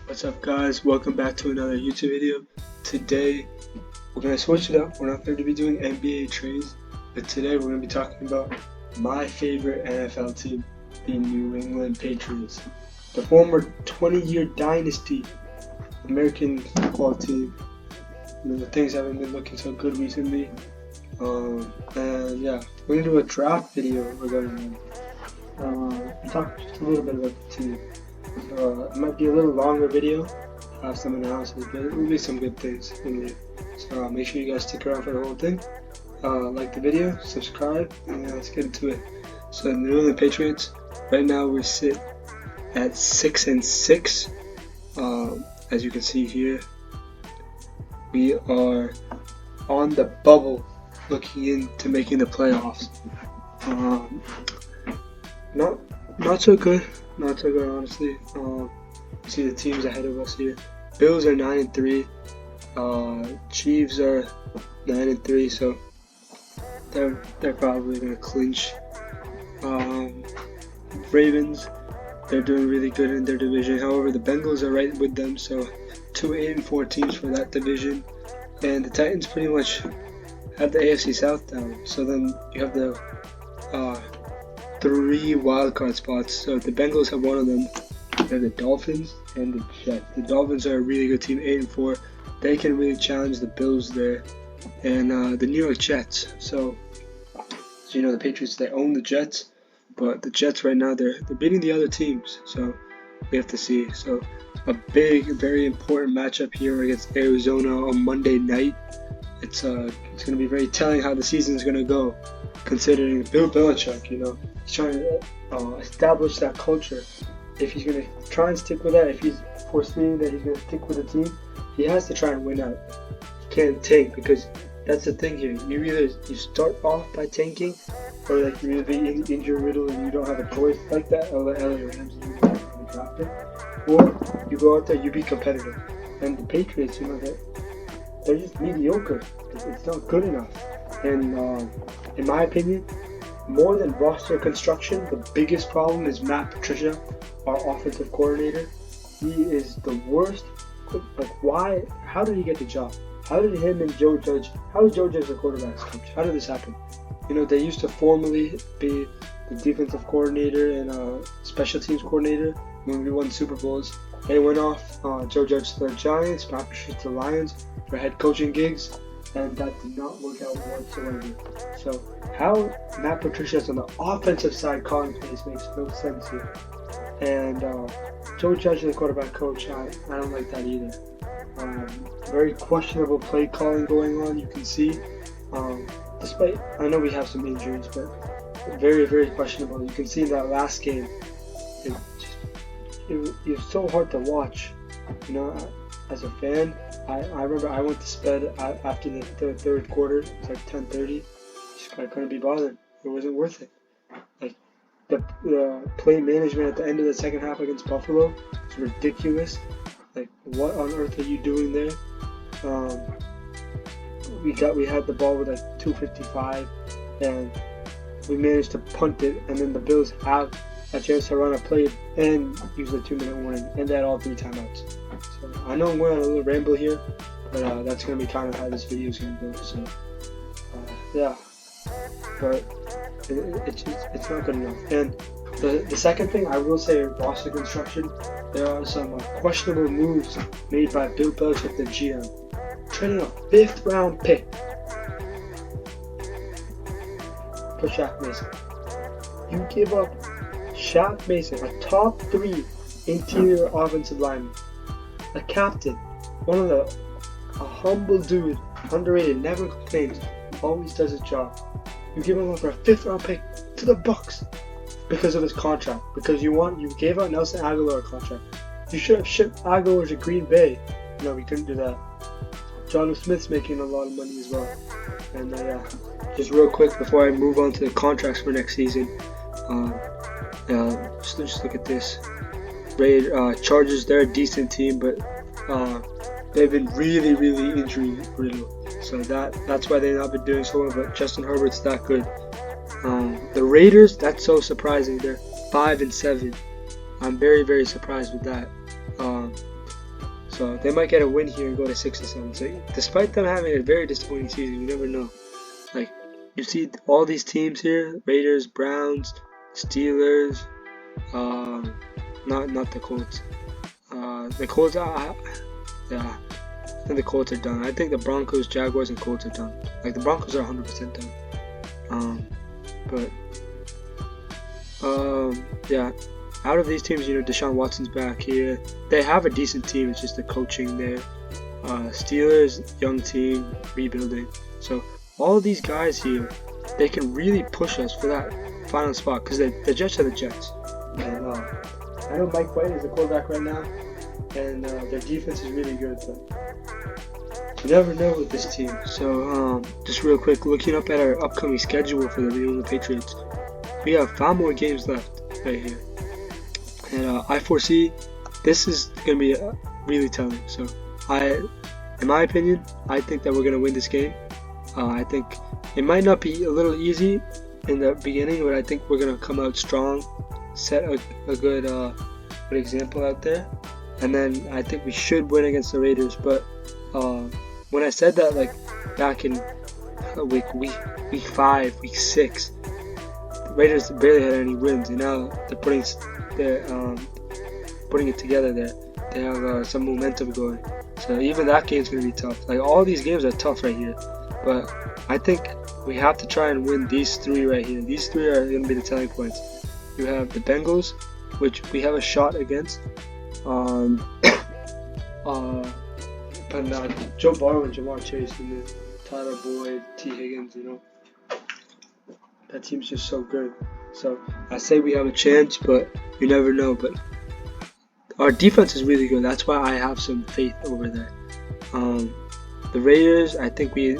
What's up, guys? Welcome back to another YouTube video. Today we're going to switch it up. We're not going to be doing NBA trades, but today we're going to be talking about my favorite NFL team, the New England Patriots, the former 20-year dynasty American football team. The things haven't been looking so good recently, and yeah, we're going to do a draft video regarding them. Talk just a little bit about the team. It might be a little longer video, have some analysis, but it will be some good things in there. So make sure you guys stick around for the whole thing. Like the video, subscribe, and let's get into it. So the New England Patriots, right now we sit at 6-6. As you can see here, we are on the bubble, looking into making the playoffs. Not so good. Not so good, honestly. See the teams ahead of us here. Bills are 9-3. Chiefs are 9-3, so they're probably gonna clinch. Ravens, they're doing really good in their division. However, the Bengals are right with them, so 2 8-4 teams for that division. And the Titans pretty much have the AFC South down. So then you have the 3 wildcard spots. So the Bengals have one of them. They have the Dolphins and the Jets. The Dolphins are a really good team, 8-4. They can really challenge the Bills there, and the New York Jets. So you know the Patriots, they own the Jets, but the Jets right now they're beating the other teams. So we have to see. So a big, very important matchup here against Arizona on Monday night. It's going to be very telling how the season is going to go, considering Bill Belichick. He's trying to establish that culture. If he's going to try and stick with that, if he's foreseeing that he's going to stick with the team, he has to try and win out. He can't tank, because that's the thing here. You start off by tanking, or like you're really injury riddled and you don't have a choice like that, or the LA Rams, you don't draft it, or you go out there, you be competitive. And the Patriots, they're just mediocre. It's not good enough. And in my opinion, more than roster construction, the biggest problem is Matt Patricia, our offensive coordinator. He is the worst. Like, why? How did he get the job? How did him and Joe Judge? How is Joe Judge the quarterback's coach? How did this happen? They used to formerly be the defensive coordinator and special teams coordinator when we won Super Bowls. They went off. Joe Judge to the Giants, Matt Patricia to the Lions for head coaching gigs, and that did not work out whatsoever. So how Matt Patricia's on the offensive side calling plays makes no sense here. And Joe Judge is the quarterback coach. I don't like that either. Very questionable play calling going on, you can see. Despite, I know we have some injuries, but very, very questionable. You can see in that last game, it was so hard to watch. As a fan, I remember I went to bed after the third quarter. It's like 10:30. I couldn't be bothered. It wasn't worth it. Like, the play management at the end of the second half against Buffalo is ridiculous. Like, what on earth are you doing there? We had the ball with like 2:55, and we managed to punt it, and then the Bills have a chance to run a play and use a 2-minute warning, and they had all 3 timeouts. So I know I'm going on a little ramble here, but that's going to be kind of how this video is going to go. So yeah, but it's not good enough. And the second thing I will say, roster construction, there are some questionable moves made by Bill Belichick, the GM. Trading a 5th round pick for Shaq Mason. You give up Shaq Mason, a top 3 interior offensive lineman, a captain, a humble dude, underrated, never complains, always does his job. You give him up for a 5th round pick to the Bucks because of his contract. Because you gave out Nelson Aguilar a contract. You should have shipped Aguilar to Green Bay. No, we couldn't do that. John Smith's making a lot of money as well. And just real quick before I move on to the contracts for next season, just look at this. Chargers, they're a decent team, but they've been really, really injury riddled. So that's why they've not been doing so well. But Justin Herbert's that good. The Raiders, that's so surprising. They're 5-7. I'm very, very surprised with that. So they might get a win here and go to 6-7. So despite them having a very disappointing season, you never know. Like, you see all these teams here: Raiders, Browns, Steelers. Not the Colts. The Colts are, yeah. I think the Colts are done. I think the Broncos, Jaguars, and Colts are done. Like, the Broncos are 100% done. Yeah. Out of these teams, Deshaun Watson's back here. They have a decent team. It's just the coaching there. Steelers, young team, rebuilding. So all of these guys here, they can really push us for that final spot because the Jets are the Jets. And I know Mike White is the quarterback right now, and their defense is really good, but you never know with this team. So just real quick, looking up at our upcoming schedule for the New England Patriots, we have 5 more games left right here, and I foresee this is going to be really telling. So in my opinion, I think that we're going to win this game. I think it might not be a little easy in the beginning, but I think we're going to come out strong, set a good example out there, and then I think we should win against the Raiders. But when I said that, like, back in week 5, week 6, the Raiders barely had any wins, and now they're putting it together there. They have some momentum going, so even that game's going to be tough. Like, all these games are tough right here, but I think we have to try and win these 3 right here. These 3 are going to be the telling points. You have the Bengals, which we have a shot against. And Joe Burrow and Jamar Chase, and then Tyler Boyd, T. Higgins, that team's just so good. So I say we have a chance, but you never know. But our defense is really good. That's why I have some faith over there. The Raiders, I think we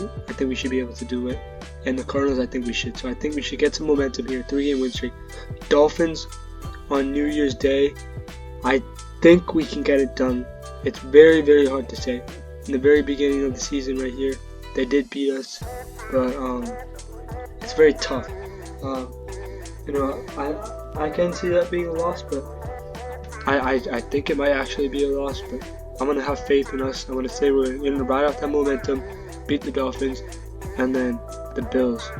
should be able to do it, and the Cardinals, I think we should. So I think we should get some momentum here. 3-game win streak. Dolphins on New Year's Day, I think we can get it done. It's very, very hard to say. In the very beginning of the season right here, they did beat us, but it's very tough. I can see that being a loss, but I think it might actually be a loss. But I'm gonna have faith in us. I'm gonna say we're gonna ride off that momentum, beat the Dolphins, and then the Bills.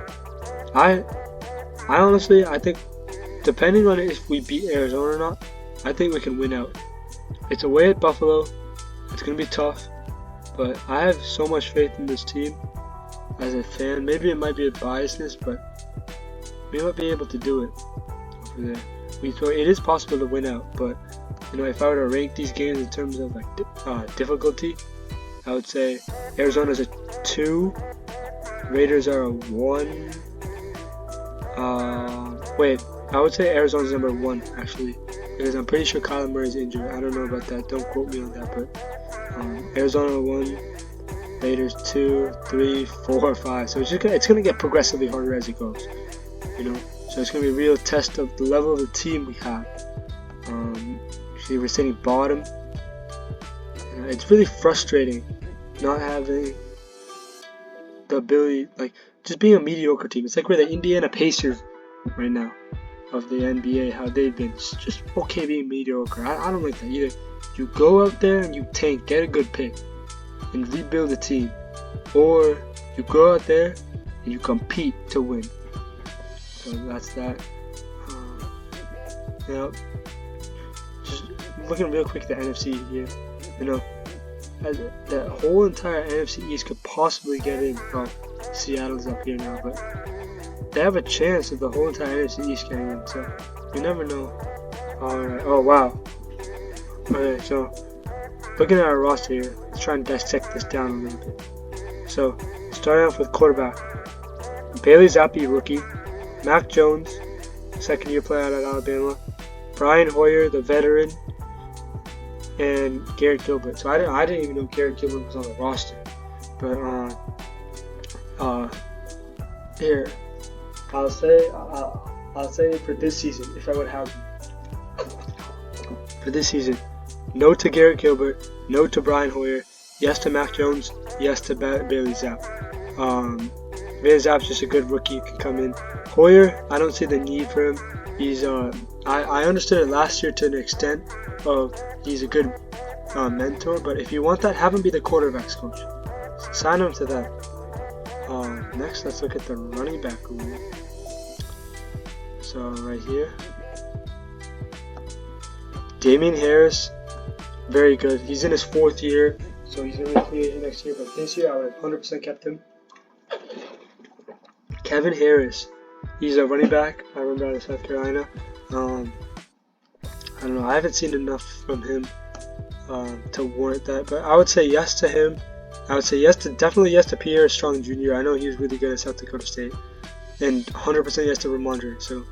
I honestly, I think, depending on if we beat Arizona or not, I think we can win out. It's away at Buffalo. It's going to be tough, but I have so much faith in this team as a fan. Maybe it might be a biasness, but we might be able to do it over there. It is possible to win out, but if I were to rank these games in terms of difficulty, I would say Arizona's a 2, Raiders are a 1. I would say Arizona's number 1 actually, because I'm pretty sure Kyler Murray's injured. I don't know about that. Don't quote me on that, but Arizona 1, Raiders 2, 3, 4, 5. So it's gonna get progressively harder as it goes. So it's gonna be a real test of the level of the team we have. See, we're sitting bottom. It's really frustrating not having the ability, just being a mediocre team. It's like we're the Indiana Pacers right now of the NBA, how they've been just okay being mediocre. I don't like that either. You go out there and you tank, get a good pick, and rebuild the team, or you go out there and you compete to win. So that's that. Just looking real quick at the NFC here. The whole entire NFC East could possibly get in. Well, Seattle's up here now, but they have a chance of the whole entire NFC East getting in, so you never know. Alright, oh wow. Okay, so looking at our roster here, let's try and dissect this down a little bit. So, starting off with quarterback, Bailey Zappi, rookie, Mac Jones, second-year player out of Alabama, Brian Hoyer, the veteran, and Garrett Gilbert. So I didn't even know Garrett Gilbert was on the roster, but here I'll say for this season, if I would have for this season, no to Garrett Gilbert, no to Brian Hoyer, yes to Mac Jones, yes to Bailey Zapp. Bailey Zapp's just a good rookie who can come in. Hoyer, I don't see the need for him. He's I understood it last year to an extent. He's a good mentor, but if you want that, have him be the quarterbacks coach. Sign him to that. Next, let's look at the running back room. So right here, Damian Harris, very good. He's in his 4th year, so he's going to be free agent next year. But this year, I would have 100% kept him. Kevin Harris, he's a running back. I remember out of South Carolina. I don't know. I haven't seen enough from him to warrant that, but I would say yes to him. I would say definitely yes to Pierre Strong Jr. I know he was really good at South Dakota State, and 100% yes to Ramondre. So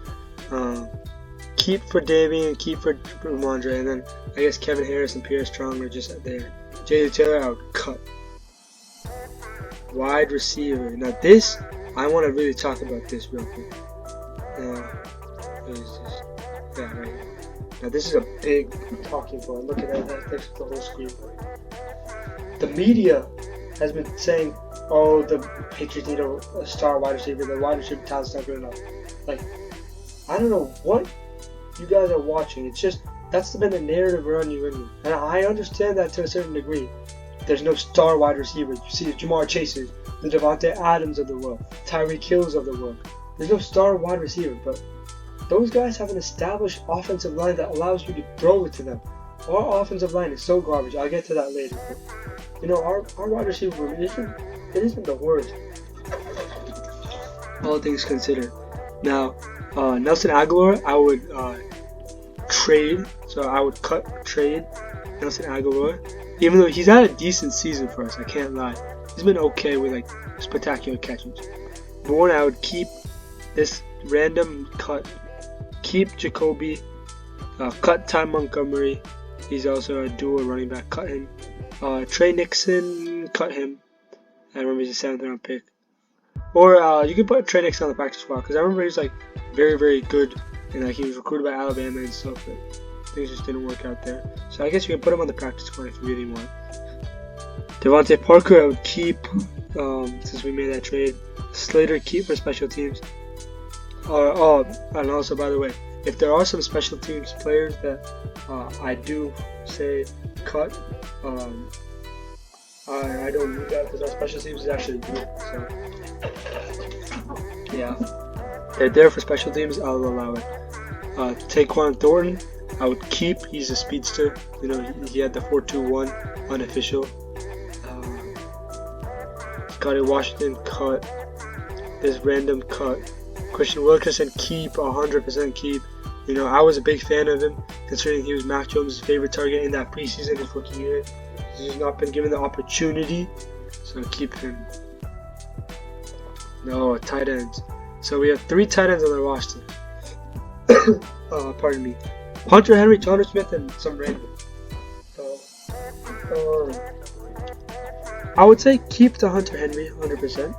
keep for Damian, keep for Ramondre, and then I guess Kevin Harris and Pierre Strong are just there. J.J. Taylor, I would cut. Wide receiver. Now this, I want to really talk about this real quick. Right here. Now this is a big talking point. Look at that. That's the whole screen. The media has been saying, "Oh, the Patriots need a star wide receiver. The wide receiver talent's not good enough." Like, I don't know what you guys are watching. It's just that's been the narrative around New England, and I understand that to a certain degree. There's no star wide receiver. You see the Jamar Chases, the Devontae Adams of the world, Tyreek Hills of the world. There's no star wide receiver, but those guys have an established offensive line that allows you to throw it to them. Our offensive line is so garbage. I'll get to that later. But, you know, our wide receiver room, it isn't the worst. All things considered. Now, Nelson Aguilar, I would trade. So I would trade Nelson Aguilar. Even though he's had a decent season for us, I can't lie. He's been okay with like spectacular catches. Bourne, I would keep this random cut. Keep Jacoby. Cut Ty Montgomery. He's also a dual running back. Cut him. Trey Nixon. Cut him. I remember he's a 7th round pick. Or you can put Trey Nixon on the practice squad because I remember he was like very, very good and like he was recruited by Alabama and stuff, but things just didn't work out there. So I guess you can put him on the practice squad if you really want. Devontae Parker, I would keep since we made that trade. Slater, keep for special teams. And also, by the way, if there are some special teams players that I do say cut, I don't do that because our special teams is actually good. So yeah, they're there for special teams. I'll allow it. Taquan Thornton, I would keep. He's a speedster. You know, he had the 4.21 unofficial. Scotty Washington, cut. This random cut. Christian Wilkerson, keep. 100% keep. You know, I was a big fan of him, considering he was Mac Jones' favorite target in that preseason, his rookie year. He's not been given the opportunity, so keep him. No, tight ends. So we have 3 tight ends on the roster. Pardon me. Hunter Henry, Jonnu Smith, and some random. I would say keep the Hunter Henry 100%,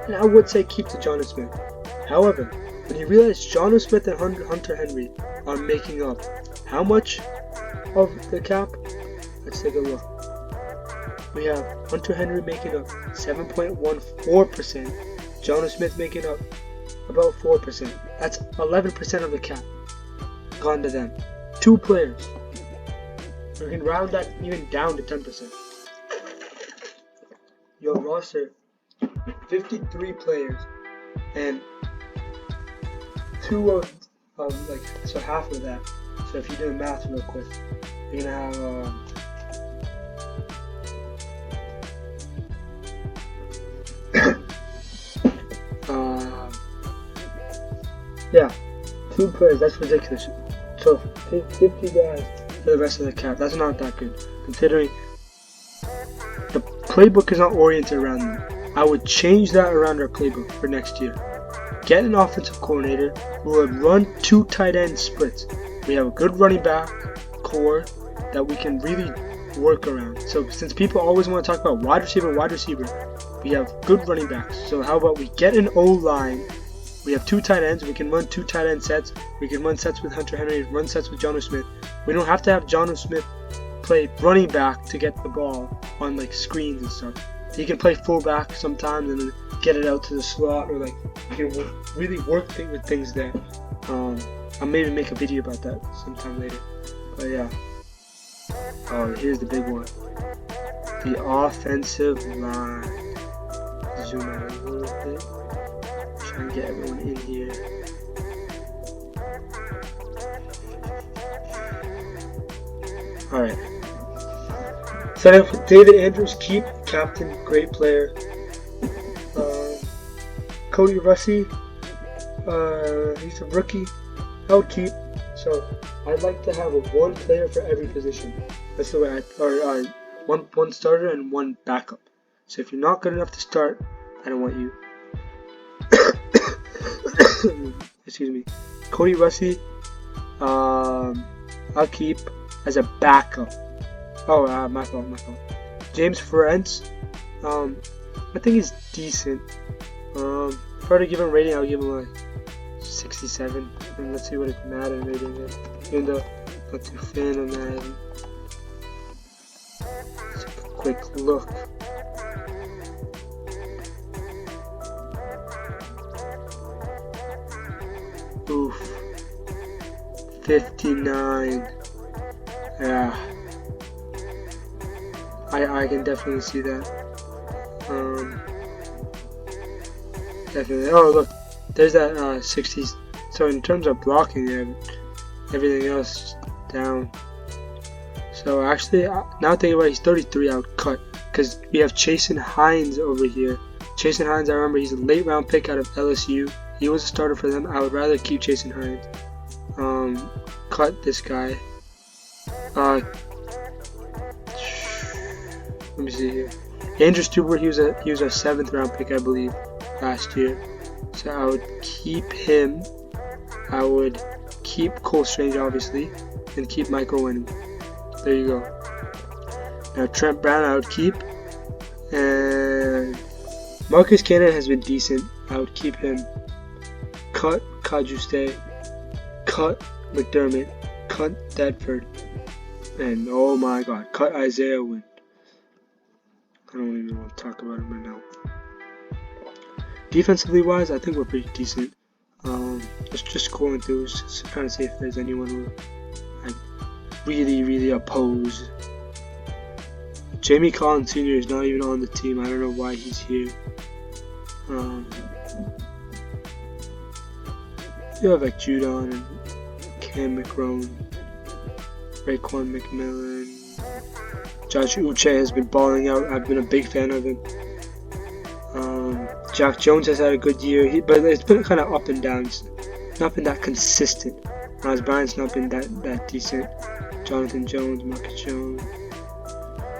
and I would say keep the Jonnu Smith. However, when you realize Jonnu Smith and Hunter Henry are making up how much of the cap? Let's take a look. We have Hunter Henry making up 7.14%, Jonnu Smith making up about 4%. That's 11% of the cap gone to them. 2 players. We can round that even down to 10%. Your roster, 53 players, and 2 of so half of that. So if you do the math real quick, you're gonna have yeah, 2 players. That's ridiculous. So 50 guys for the rest of the cap. That's not that good, considering the playbook is not oriented around them. I would change that around our playbook for next year. Get an offensive coordinator who would run 2 tight end splits. We have a good running back core that we can really work around. So since people always want to talk about wide receiver, we have good running backs. So how about we get an O-line? We have 2 tight ends. We can run 2 tight end sets. We can run sets with Hunter Henry, run sets with Jonnu Smith. We don't have to have Jonnu Smith play running back to get the ball on like screens and stuff. He can play fullback sometimes and then get it out to the slot, or like you can really work with things there. I'll maybe make a video about that sometime later. But yeah. Oh, here's the big one. The offensive line. Zoom out a little bit. Try and get everyone in here. Alright. Set up with David Andrews, keep, captain, great player. Cody Russi, he's a rookie. I would keep. So I'd like to have one player for every position. That's the way one starter and one backup. So if you're not good enough to start, I don't want you. Excuse me. Cody Russi, I'll keep as a backup. Oh, my fault. James Ferentz, I think he's decent. If I were to give him a rating, I would give him like 67. And let's see what his Madden rating is. Even though I'm not too fan of Madden. Let's take a quick look. Oof. 59. Yeah. I can definitely see that. Definitely. Oh, look. There's that 60s. So in terms of blocking, everything else down. So actually, now thinking about it, he's 33. I would cut. Because we have Chasen Hines over here. Chasen Hines, I remember he's a late round pick out of LSU. He was a starter for them. I would rather keep Chasen Hines. Cut this guy. Let me see here. Andrew Stewart, he was a 7th round pick, I believe, last year. So I would keep him. I would keep Cole Strange, obviously, and keep Mike Owen. There you go. Now Trent Brown, I would keep, and Marcus Cannon has been decent. I would keep him. Cut Kajuste. Cut McDermott. Cut Thetford. And oh my God, cut Isaiah Wynn. I don't even want to talk about him right now. Defensively wise, I think we're pretty decent. Just going through, just trying to see if there's anyone who I really oppose. Jamie Collins Sr. is not even on the team. I don't know why he's here. You have like Judon and Cam McRone, Raekwon McMillan. Josh Uche has been balling out. I've been a big fan of him. Jack Jones has had a good year, but it's been kind of up and down. It's not been that consistent. Miles Bryant's not been that decent. Jonathan Jones, Marcus Jones.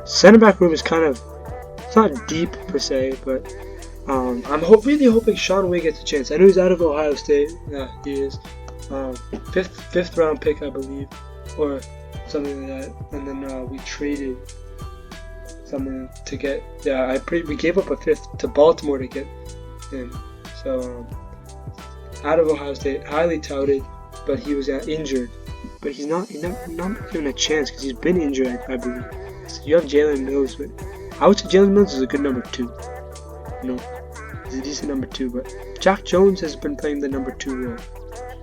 Center back room is kind of, it's not deep per se, but I'm really hoping Sean Wade gets a chance. I know he's out of Ohio State. Yeah, he is. Fifth round pick, I believe, or something like that. And then we traded something to get. Yeah, we gave up a 5th to Baltimore to get him. So out of Ohio State, highly touted, but he was injured. But he's not given a chance because he's been injured, I believe. So you have Jalen Mills, but I would say Jalen Mills is a good number 2. You know, he's a decent number 2, but Jack Jones has been playing the number 2 role.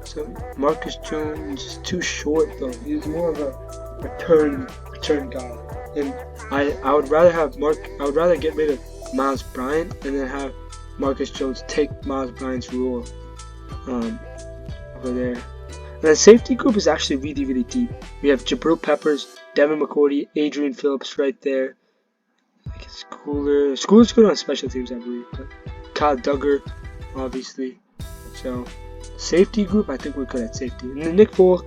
So Marcus Jones is too short though. He's more of a return guy. And I would rather get rid of Miles Bryant and then have Marcus Jones take Miles Bryant's role over there. And the safety group is actually really deep. We have Jabril Peppers, Devin McCourty, Adrian Phillips right there. Like Schooler's good on special teams, I believe, but Kyle Duggar, obviously. So safety group, I think we're good at safety. And then Nick Folk.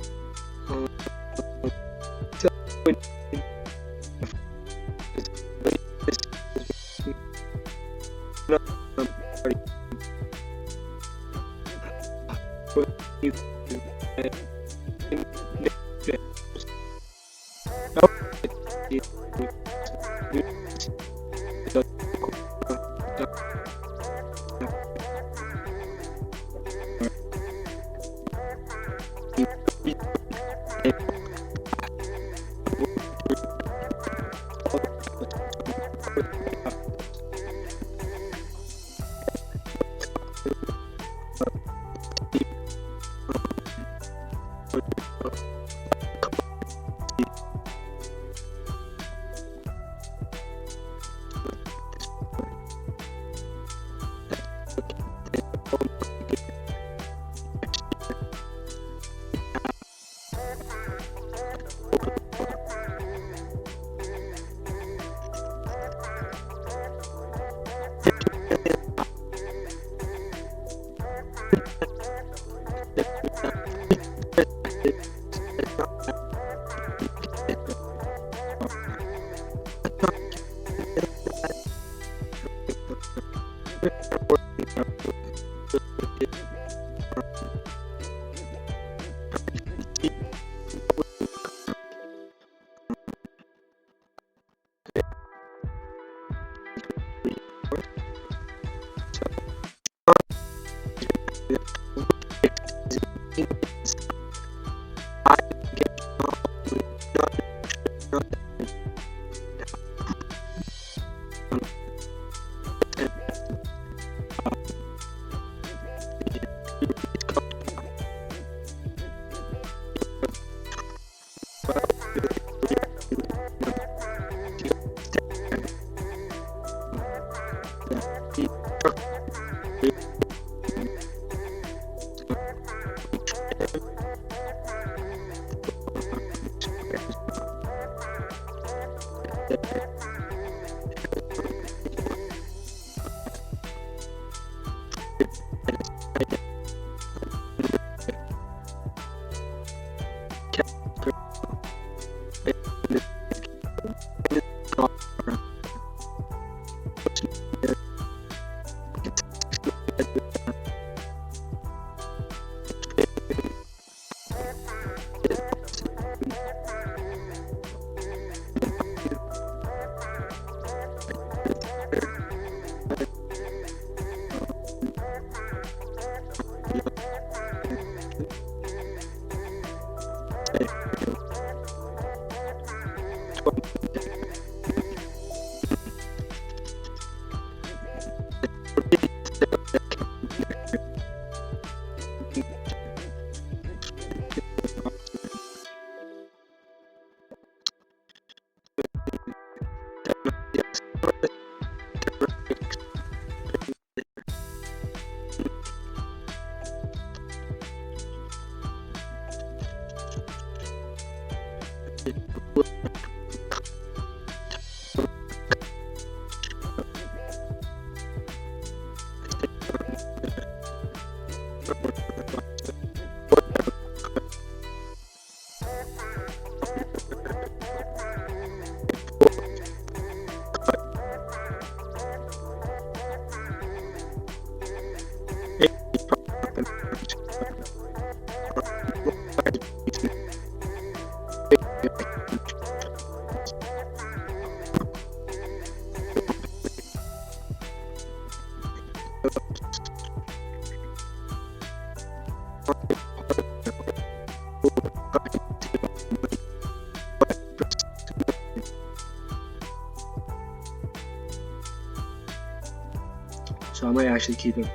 So I might actually keep him.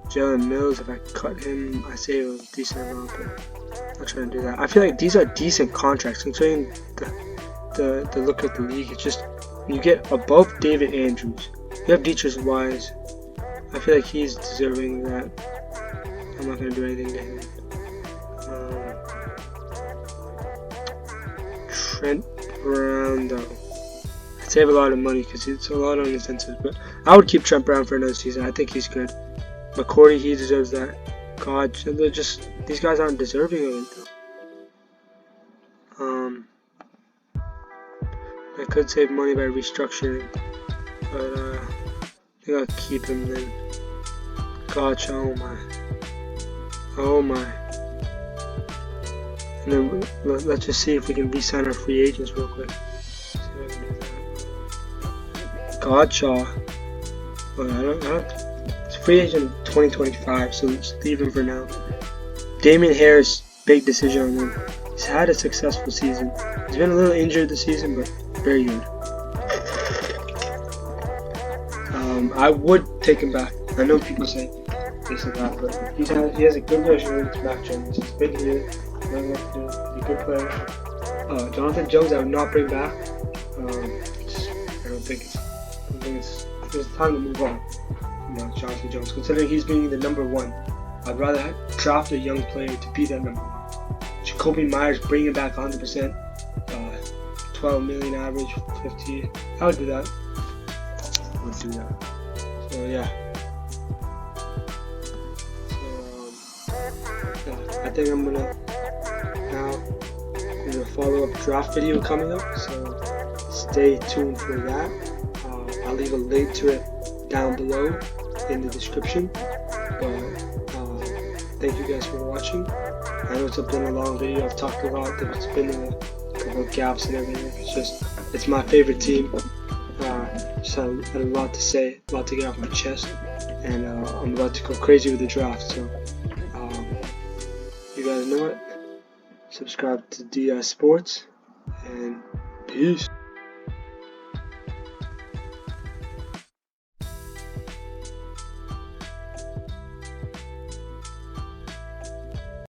Jalen Mills, if I cut him, I save a decent amount, but I'm not trying to do that. I feel like these are decent contracts considering the look at the league. It's just when you get above David Andrews, you have Dietrich Wise. I feel like he's deserving that. I'm not going to do anything to him. Trent Brown, though. I'd save a lot of money because it's a lot on incentives, but I would keep Trent Brown for another season. I think he's good. McCourty, he deserves that. God, they're just, these guys aren't deserving of it, though. I could save money by restructuring, but I think I'll keep him then. Gotcha, oh my. And then let's just see if we can re-sign our free agents real quick. Gotcha. Well, it's free agent 2025, so let's leave him for now. Damian Harris, big decision on him. He's had a successful season. He's been a little injured this season, but very good. I would take him back. I know people say this and that, but he has a good relationship with Mac Jones. He's been here, knows what to do. He's a good player. Jonathan Jones, I would not bring back. I don't think it's time to move on. Jonathan Jones, considering he's being the number one. I'd rather draft a young player to be that number one. Jacoby Myers, bring him back 100%. 12 million average, 50. I would do that. Let's do that. So yeah. I think I'm gonna there's a follow-up draft video coming up, so stay tuned for that. I'll leave a link to it down below in the description. But thank you guys for watching. I know it's been a long video. I've talked a lot. There's been a couple of gaps and everything. It's my favorite team. So I had a lot to say, a lot to get off my chest, and I'm about to go crazy with the draft. So you guys know it. Subscribe to DS Sports, and peace.